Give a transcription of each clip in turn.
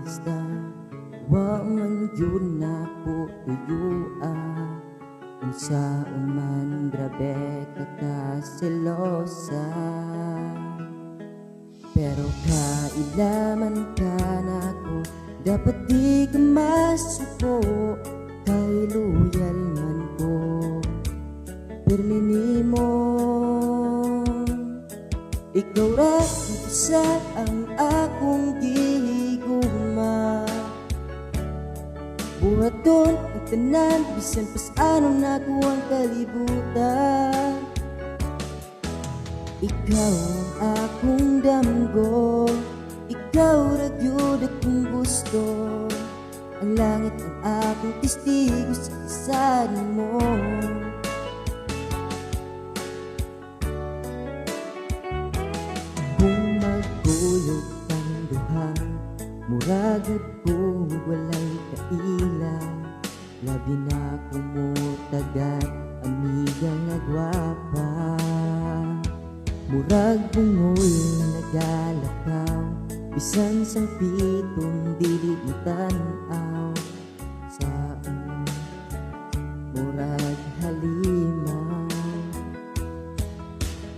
basta wa man yun na po tuyua. Unsa man grabe ka selosa, pero kailaman ka na ko, dapat di ka masuko. Kay loyal man ko, pirmi mo. Ikaw ra isa ang akong gihigugma. Buhaton ang tanan, bisan pas anong nato ang kalibutan. Ikaw ang akong damgo, ikaw ra gyud akong gusto. Ang langit ang akong testigo sa kasal mo. Kung magkulog ang duha, muragod ko walay kaila. Labi na kumutagat, amiga nga gwapa. Murag bungol nagalakaw, bisan sang pitong dili mo tan-aw. Saan murag halimaw,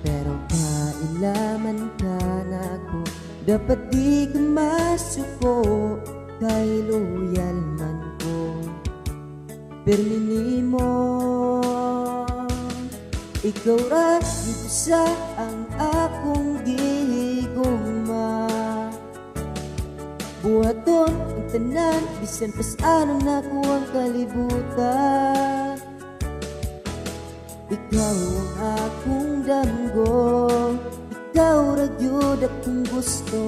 pero kailaman ka na ko, dapat di ka masuko. Kay loyal man ko, pirmi mo. Ikaw ra dito sa ang akong gihigugma. Buhaton ang tanan, bisan pas anong naku ang kalibutan. Ikaw ang akong damgo, ikaw ra gyud akong gusto.